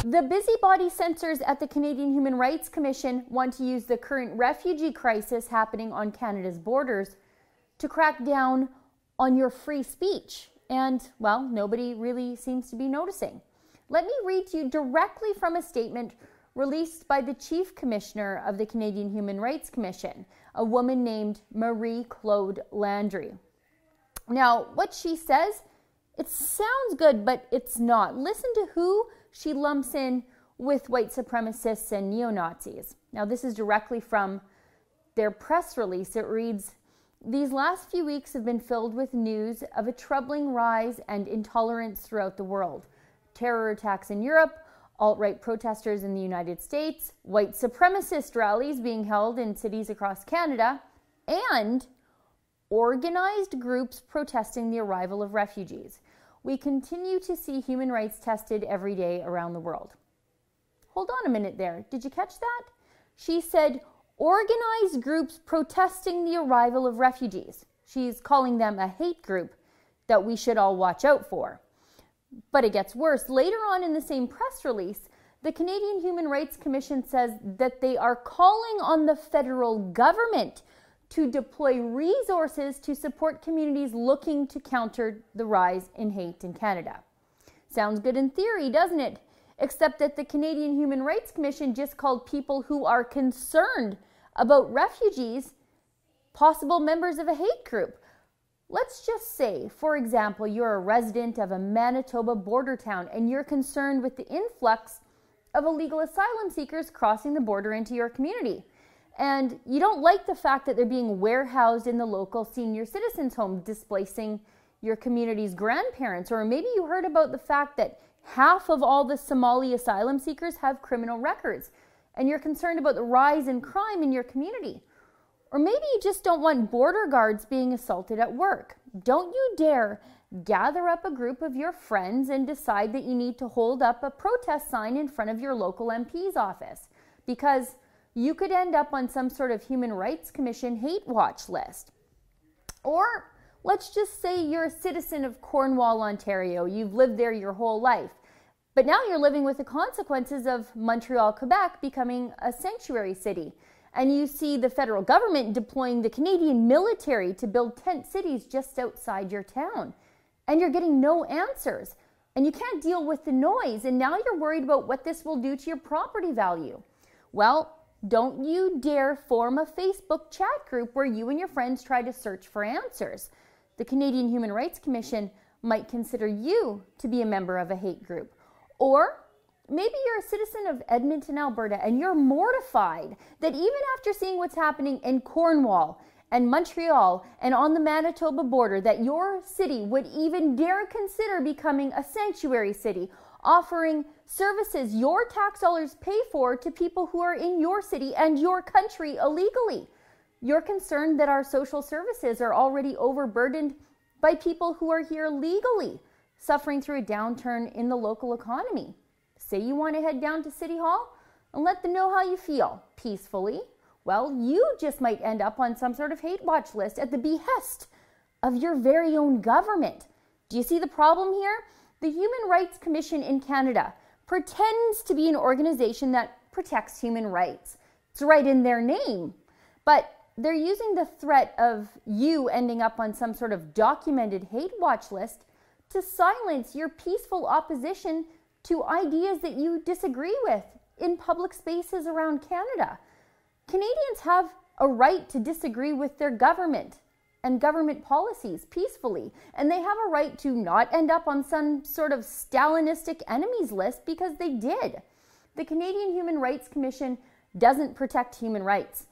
The busybody censors at the Canadian Human Rights Commission want to use the current refugee crisis happening on Canada's borders to crack down on your free speech. And, well, nobody really seems to be noticing. Let me read to you directly from a statement released by the Chief Commissioner of the Canadian Human Rights Commission, a woman named Marie-Claude Landry. Now, what she says, it sounds good, but it's not. Listen to who she lumps in with white supremacists and neo-Nazis. Now, this is directly from their press release. It reads, "These last few weeks have been filled with news of a troubling rise and intolerance throughout the world. Terror attacks in Europe, alt-right protesters in the United States, white supremacist rallies being held in cities across Canada, and organized groups protesting the arrival of refugees. We continue to see human rights tested every day around the world." Hold on a minute there. Did you catch that? She said organized groups protesting the arrival of refugees. She's calling them a hate group that we should all watch out for. But it gets worse. Later on in the same press release, the Canadian Human Rights Commission says that they are calling on the federal government to deploy resources to support communities looking to counter the rise in hate in Canada. Sounds good in theory, doesn't it? Except that the Canadian Human Rights Commission just called people who are concerned about refugees possible members of a hate group. Let's just say, for example, you're a resident of a Manitoba border town and you're concerned with the influx of illegal asylum seekers crossing the border into your community. And you don't like the fact that they're being warehoused in the local senior citizens' home, displacing your community's grandparents. Or maybe you heard about the fact that half of all the Somali asylum seekers have criminal records, and you're concerned about the rise in crime in your community. Or maybe you just don't want border guards being assaulted at work. Don't you dare gather up a group of your friends and decide that you need to hold up a protest sign in front of your local MP's office, because you could end up on some sort of Human Rights Commission hate watch list. Or let's just say you're a citizen of Cornwall, Ontario. You've lived there your whole life, but now you're living with the consequences of Montreal, Quebec becoming a sanctuary city. And you see the federal government deploying the Canadian military to build tent cities just outside your town. And you're getting no answers. And you can't deal with the noise. And now you're worried about what this will do to your property value. Well, don't you dare form a Facebook chat group where you and your friends try to search for answers. The Canadian Human Rights Commission might consider you to be a member of a hate group. Or maybe you're a citizen of Edmonton, Alberta, and you're mortified that even after seeing what's happening in Cornwall and Montreal and on the Manitoba border, that your city would even dare consider becoming a sanctuary city, offering services your tax dollars pay for to people who are in your city and your country illegally. You're concerned that our social services are already overburdened by people who are here legally, suffering through a downturn in the local economy. Say you want to head down to City Hall and let them know how you feel peacefully. Well, you just might end up on some sort of hate watch list at the behest of your very own government. Do you see the problem here? The Human Rights Commission in Canada pretends to be an organization that protects human rights. It's right in their name. But they're using the threat of you ending up on some sort of documented hate watch list to silence your peaceful opposition to ideas that you disagree with in public spaces around Canada. Canadians have a right to disagree with their government and government policies peacefully, and they have a right to not end up on some sort of Stalinistic enemies list because they did. The Canadian Human Rights Commission doesn't protect human rights.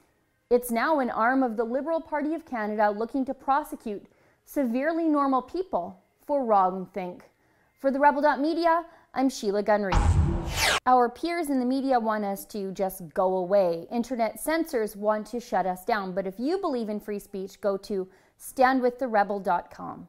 It's now an arm of the Liberal Party of Canada looking to prosecute severely normal people for wrongthink. For the Rebel.media, I'm Sheila Gunn-Reid. Our peers in the media want us to just go away. Internet censors want to shut us down. But if you believe in free speech, go to standwiththerebel.com.